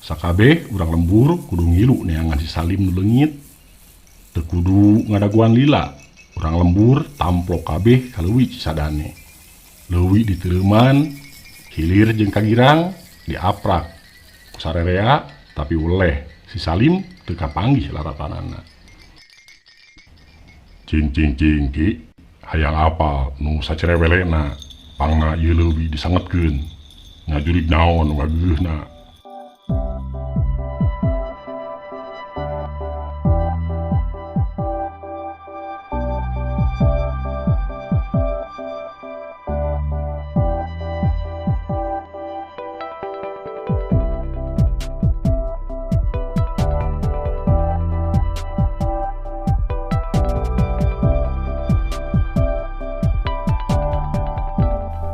Sakabeh urang lembur kudu ngilu neangan si Salim nu leungit. Teu kudu ngadaguan lila. Urang lembur tamplok kabeh ka leuwih Cisadane. Leuwih diteureman, hilir jeung kagirang diaprak ku sarerea tapi weleh si Salim teu kapanggih laratanana. Cing ki hayang apal nu sacerewelena pangna ieu leuwih disangetkeun ngajurig naon wageuna.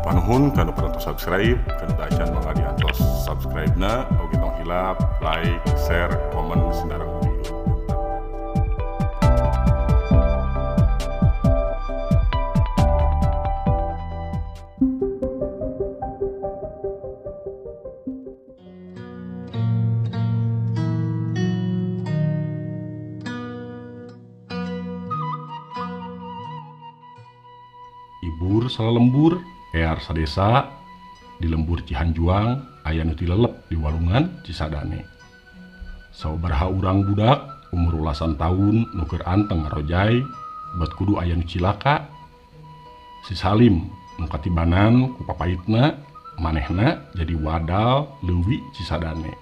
Panuhun kana parantos subscribe kana acan mangga diantos subscribe na oge tong hilap like share komen sinareng video. Ibur salelembur ear sadesa di lembur Cihanjuang aya nu tilelep di Walungan Cisadane. Sabaraha urang budak umur ulasan tahun nu keur anteng ngarojay bet kudu aya nu cilaka. Si Salim nu katibanan ku papaitna manehna jadi wadal leuwih Cisadane.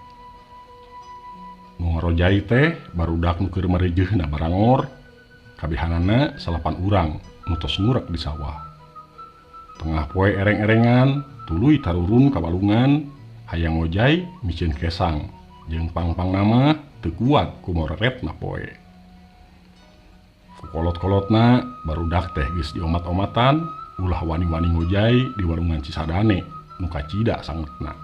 Nu ngarojay teh barudak nu keur marejeehna barangor kabehanana 8 urang nu tos ngurek di sawah. Tengah poe ereng-erengan tuluy tarurun ka Walungan hayang ngojay micieun kesang jeung pang-pang nama teu kuat ku moreretna poe. Kolot-kolotna barudak teh geus diomat-omatan ulah wani-wani ngojay di Walungan Cisadane nu kacida sangetna.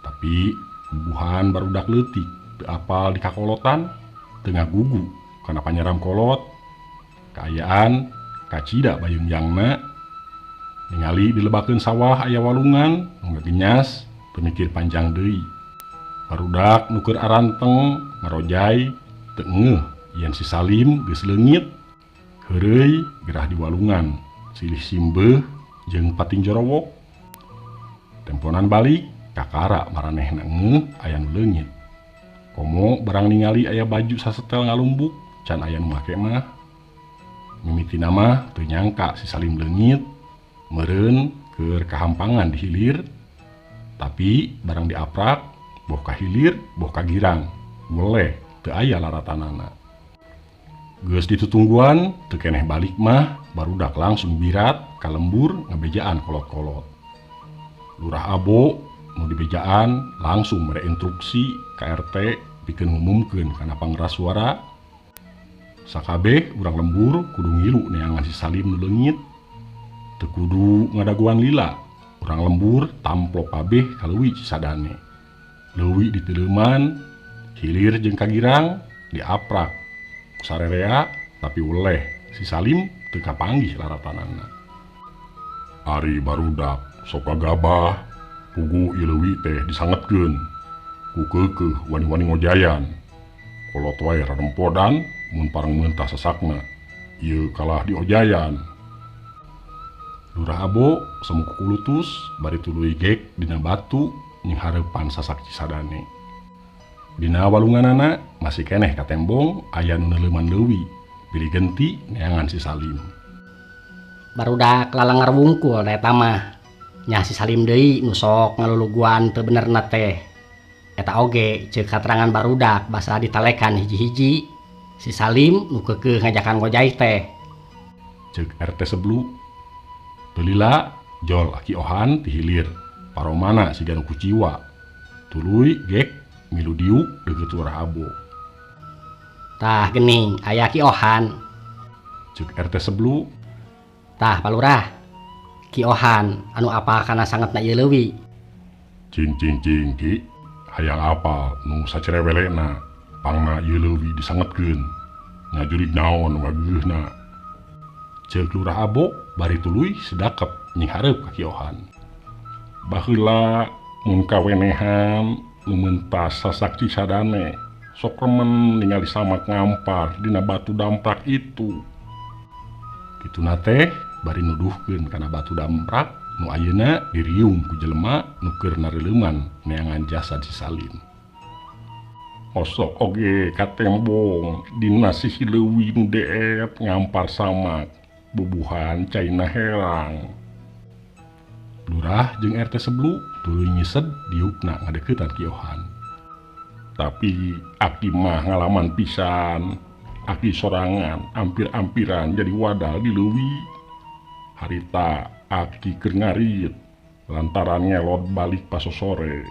Tapi bubuhan barudak leutik teu apal di kakolotan teu ngagugu kana panyaram kolot. Kaayaan kacida bayeungjangna ningali dilebakeun sawah aya Walungan nu ngagenyas pemikir panjang deui. Barudak nu keur aranteng ngarojay teu ngeuh yen si Salim geus leungit heureuy gerah di Walungan silih simbeuh jeung pating jorowok. Temponan balik kakara maranehna ngeuh aya nu leungit. Komo barang ningali aya baju sasetel ngalumbuk can aya nu make mah. Mimitina mah teu nyangka si Salim leungit. Meureun keur kahampangan di hilir, tapi barang diaprak boh ka hilir boh ka girang weleh teu aya laratanana. Geus ditutungguan teu keneh balik mah barudak langsung birat ka lembur ngabejaan kolot-kolot. Lurah Abo nu dibejaan langsung mere instruksi ka RT pikeun ngumumkeun kana pangeras suara. Sakabeh urang lembur kudu ngilu neangan si Salim nu leungit. Teu kudu ngadaguan lila. Urang lembur tamplok kabeh ka leuwih Cisadane. Leuwih diteureman, hilir jeung kagirang diaprak ku sarerea tapi weleh si Salim teu kapanggih laratanana. Ari barudak sok gagabah pugu ieu leuwih teh disangetkeun ku keukeuh wani-wani ngojayan. Kolot wae rarempodan mun parang meuntas sesakna ieu kalah diojayan. Lurah Abo semu kukulutus bari tuluy gek dina batu nying hareupan sasak Cisadane. Dina walunganana masih keneh katembong aya nu neuleuman leuwih pilih genti neangan si Salim. Barudak lalangar wungkul eta mah nya si Salim deui nu sok ngaluluguan teu benerna teh. Eta oge ceuk katerangan barudak basa ditalekan hiji-hiji si Salim nu keukeuh ngajakan ngojay teh. Ceuk RT sebelu Pelila jol Aki Ohan ti hilir paromana siga nu kuciwa. Tuluy gek milu diuk deukeut Lurah Abo. Tah geuning aya Ki Ohan. Ceuk RT sebelu. Tah Palurah. Ki Ohan anu apal kana sangetna ieu leuwih. Cing ki hayang apal nu sacerewelena pangna ieu leuwih disangetkeun ngajurig naon wageuna. Ceuk Lurah Abo bari tuluy sedakep nying hareup ka Ki Ohan. Baheula mun kawenehan nu mentas sasaksi sadane sok remen ningali samak ngampar dina batu damprak itu. Kitu nate bari nuduhkeun kana batu damprak nu ayeuna diriung ku jelema nu keur nareleuman neangan jasad si Salim. Osok oge katembong dina sisi leuwih nu deet ngampar samak bubuhan caina herang. Lurah jeung RT sebelu tuluy nyised diukna ngadeukeutan kiohan. Tapi aki mah ngalaman pisan, aki sorangan ampir-ampiran jadi wadal di leuwih. Harita aki keur ngarit lantaran ngelot balik pas sore.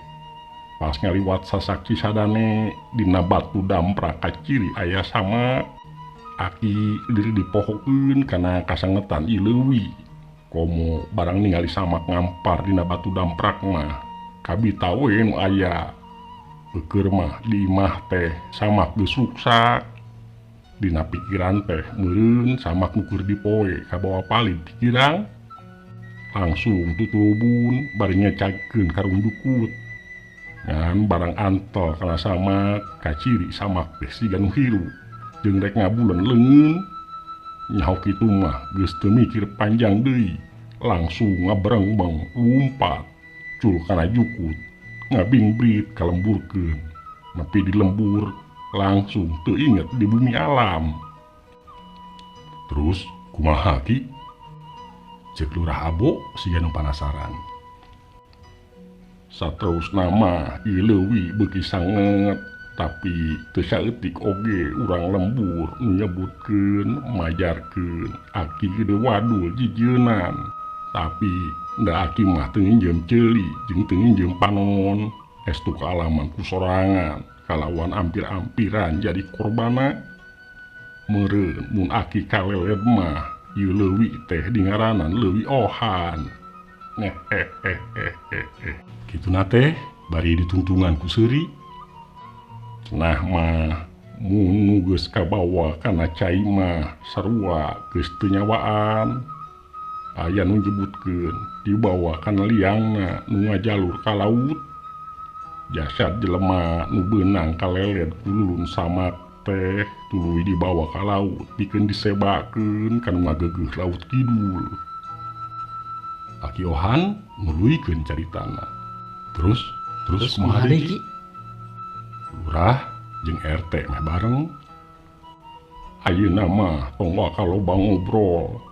Pas ngaliwat sasaksi sadane dina batu damprak kaciri aya samak, aki diri dipohokeun kana kasangetan ieu leuwih. Komo barang ningali samak ngampar dina batu damprak mah kabita we nu aya. Beukeur mah di imah teh samak geus ruksak. Dina pikiran teh meureun samak nu keur dipoe kabawa palid ti kirang. Langsung tutulubun bari nyecakeun karung dukut. Ngan barang antol kana samak kaciri samak teh siga nu hiru jeung rek ngabuleun leungeun. Nyaho kitu mah geus teu mikir panjang deui, langsung ngaberengbeng lumpat cul kana jukut ngabingbrit kalemburkeun. Nepi di lembur langsung teu inget di bumi alam. Terus kumaha ki? Ceuk Lurah Abo siga nu panasaran. Saterus nama ieu leuwih beuki sanget, tapi teu saeutik oge urang lembur nu nyebutkeun majarkeun aki gede wadul jijeunan. Tapi da aki mah teu nginjem ceuli jeung teu nginjem panon, estu kaalaman ku sorangan kalawan ampir-ampiran jadi korbana. Meureun mun aki kaleled mah ieu leuwih teh dingaranan leuwih ohan. Kitu nate bari dituntungan ku seuri. Nah mah mun nu geus kabawa kana cai mah sarua geus teu nyawaan. Aya nu nyebutkeun dibawa kana liangna nu ngajalur ka laut. Jasad jelema nu beunang kaleled ku lulun samak teh tuluy dibawa ka laut pikeun disebakeun kana ngageugeuh laut kidul. Aki Ohan nuluykeun caritana. Terus kumaha deui Ki? Lurah jeung RT mah bareng. Ayeuna mah tong wakaloba ngobrol.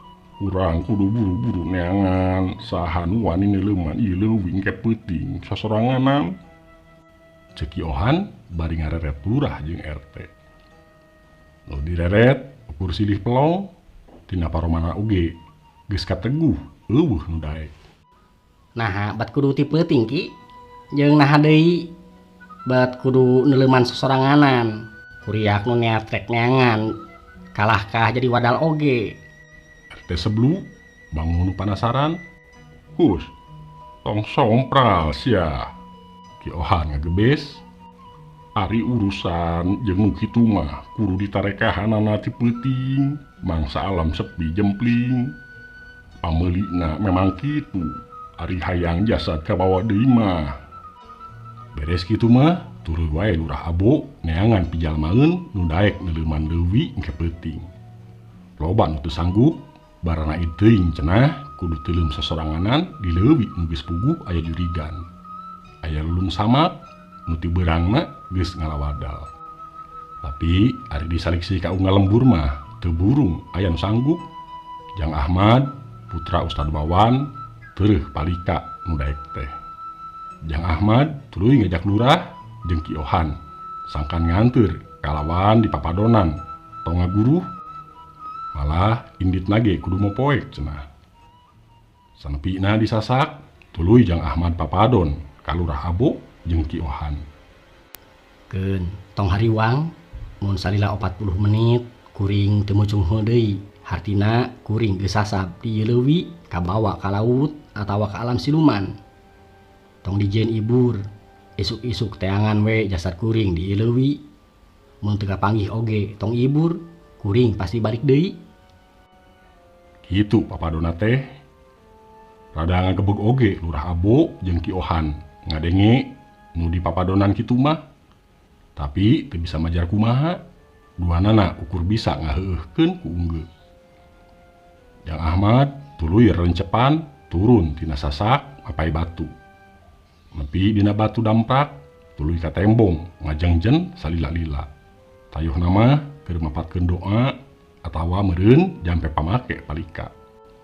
Urang kudu buru-buru neangan saha nu wani neuleuman ieu leuwih engke peuting sasoranganan. Ceuk Ohan bari ngareret Lurah jeung RT. Nu direret ukur silih pelong tina paromana oge geus kateguh eueuh nu daek. Nah, bat kudu ti peuting Ki. Jeung naha deui bat kudu neuleuman sosoranganan. Kuriak nu niat rek neangan kalahkah jadi wadal oge. RT sebelu bangun nu panasaran. Hus, tong sompral sia. Ki Ohan ngagebes. Ari urusan jeung nu kitu mah kudu ditarekehanana ti peuting, mangsa alam sepi jempling. Pameulina memang kitu, ari hayang jasad kabawa deui mah. Beres kitu mah tuluy wae Lurah Abo neangan pijalmaeun nu daek neuleuman leuwih engke peuting. Loba nu teu sanggup barana teuing cenah kudu teuleum sasoranganan di leuwih nu geus puguh aya jurigan. Aya lulun samak nu ti beurangna geus ngalawadal. Tapi ari disaliksi ka unggal lembur mah teu burung aya nu sanggup. Jang Ahmad putra Ustad Wawan teueuh palika nu daek teh. Jang Ahmad tuluy ngajak Lurah jeung Ki Ohan sangkan nganteur kalawan di papadonan tong ngaguruh. Malah inditna ge kudu mopoek cenah. Sanepina disasak tuluy Jang Ahmad papadon ka Lurah Abo jeung Ki Ohan. Keun tong hariwang mun salila 40 menit kuring teu mucung deui. Hartina kuring geus sasab di ieu leuwih kabawa ka laut atawa ka alam siluman. Tong dijieun ibur, isuk-isuk teangan we jasad kuring di ieu leuwih. Mun teu kapanggih oge tong ibur, kuring pasti balik deui. Kitu papadona teh. Rada ngagebeg oge Lurah Abo jeung Ki Ohan ngadenge nu di papadonan kitu mah. Tapi teu bisa majar kumaha, duanana ukur bisa ngaheukeun ku unggeu. Jang Ahmad tuluy rencepan turun tina sasak mapai batu. Nepi dina batu damprak tuluy ka tembong ngajengjen salila-lila. Tayuhna mah keur mapatkeun doa atawa meureun jampe pamake palika.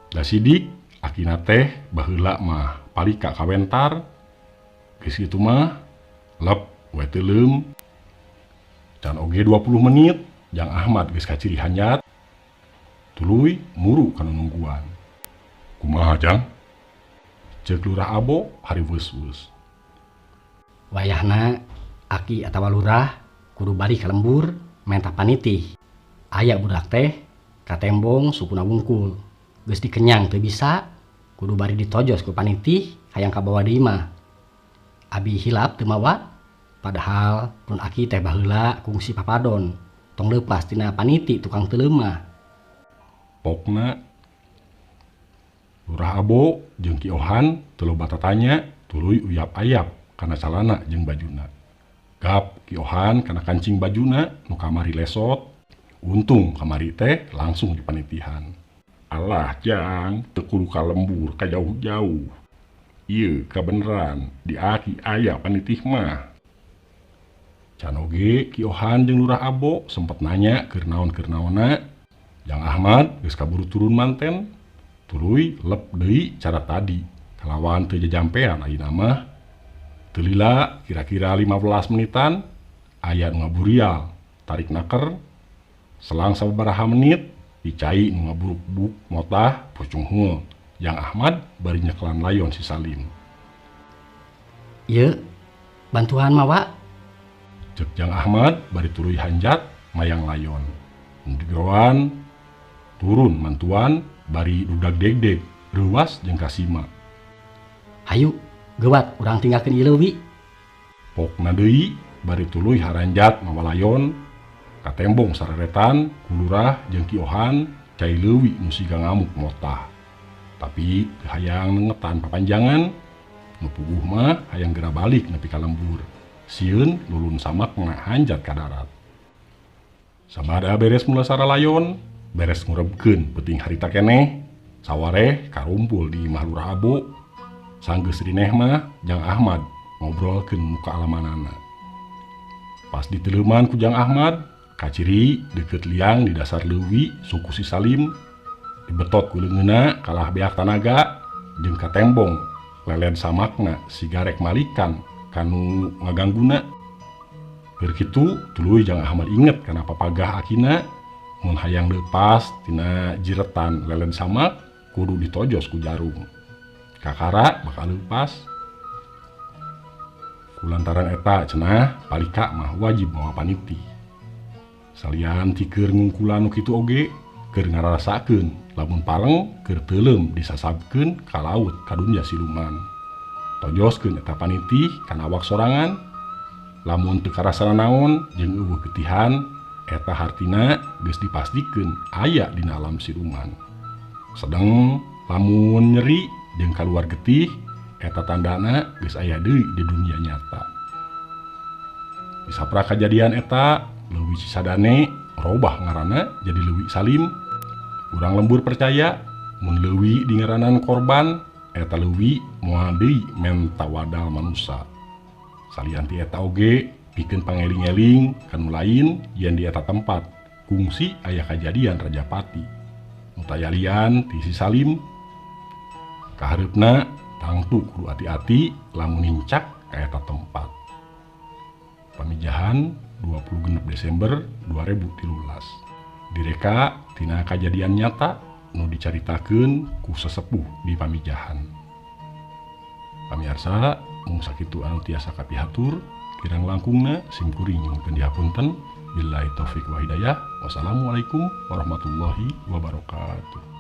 Da sidik akina teh baheula mah palika kawentar. Geus kitu mah lep we teu leum. Can oge 20 menit Jang Ahmad geus kaciri hanjat. Tuluy muru kana nungguan. Kumaha Jang? Ceuk Lurah Abo hari weus-weus. Wayahna aki atawa lurah kudu balik ka lembur menta panitih. Aya budak teh ka tembong sukuna wungkul. Geus dikenyang teu bisa, kudu bari ditojos ku panitih hayang kabawa deui mah. Abi hilap teu mawa. Padahal mun aki teh baheula kungsi papadon, tong leupas tina paniti tukang teu leumah. Pokna Lurah Abo jeung Ki Ohan teu loba tatanya tuluy uyap-ayap kana calana jeung bajuna. Gap Ki Ohan kana kancing bajuna nu kamari lesot. Untung kamari teh langsung dipanitihan. Alah Jang, teu kudu ka lembur ka jauh-jauh. Ieu kabeneran di aki aya panitih mah. Can oge Ki Ohan jeung Lurah Abo sempet nanya keur naon-naonna. Jang Ahmad geus kaburu turun manten, tuluy lep deui cara tadi. Kalawan teu jajampean ayeuna mah. Teu lila kira-kira 15 menitan aya nu ngaburial, tarik naker. Selang sababaraha menit dicai nu ngaburuk-buk motah pucung heul. Jang Ahmad bari nyeklan layon si Salim. Ieu bantuan mawa. Cek Jang Ahmad bari tuluy hanjat mayang layon. Digeroan turun mantuan bari dudag degdeg reuwas jeung kasima. Hayu, geuwat urang tinggalkeun ieu leuwih. Pokna deui bari tuluy haranjat mawa layon ka tembong sareretan ku Lurah jeung Ki Ohan cai leuwih nu siga ngamuk motah. Tapi teu hayang nengetan papanjangan, nu puguh mah hayang geura balik nepi ka lembur. Sieun lulun samakna hanjat ka darat. Sabada beres mulasara layon, beres ngurebkeun peuting harita keneh, sawareh karumpul di imah Lurah Abo. Sanggeus rineh mah Jang Ahmad ngobrolkeun muka alamanana. Pas diteleuman ku Jang Ahmad, kaciri deukeut liang di dasar leuwih suku si Salim, dibetot ku leungeunna kalah beak tanaga jeung ka tembong lelen samakna si garek malikan kanu ngagangguna. Keur kitu tuluy Jang Ahmad inget kana papagah akina mun hayang leupas tina jiretan lelen samak kudu ditojos ku jarum. Kakara bakal leupas. Kulantaran eta cenah palika mah wajib mawa paniti. Salian ti keur ngungkulan nu kitu oge keur ngarasakeun lamun pareng keur teuleum disasabkeun ka laut ka dunya siluman. Tojoskeun eta paniti kana awak sorangan. Lamun teu karasana naon jeung eueuh getihan, eta hartina geus dipastikeun aya dina alam siluman. Sedeng lamun nyeri jeung kaluar getih, eta tandana geus aya deui di dunia nyata. Di sapra kajadian eta, leuwih Cisadane robah ngaranna jadi Leuwih Salim. Urang lembur percaya mun leuwih di ngaranan korban, eta leuwih moal deui menta wadal manusa. Salian ti eta oge pikeun pangeling-eling kanu lain yen di eta tempat kungsi aya kajadian Rajapati. Nu tayalian ti si Salim. Kahareupna tangtu kudu ati-ati lamun hincak ka eta tempat. Pamijahan 26 Desember 2013. Direka tina kajadian nyata nu dicaritakeun ku sesepuh di Pamijahan. Pamirsa, mung sakitu anu tiasa kapihatur, kirang langkungna sim kuring nyuhunkeun dihapunten. Billahi taufik wa hidayah. Wassalamualaikum warahmatullahi wabarakatuh.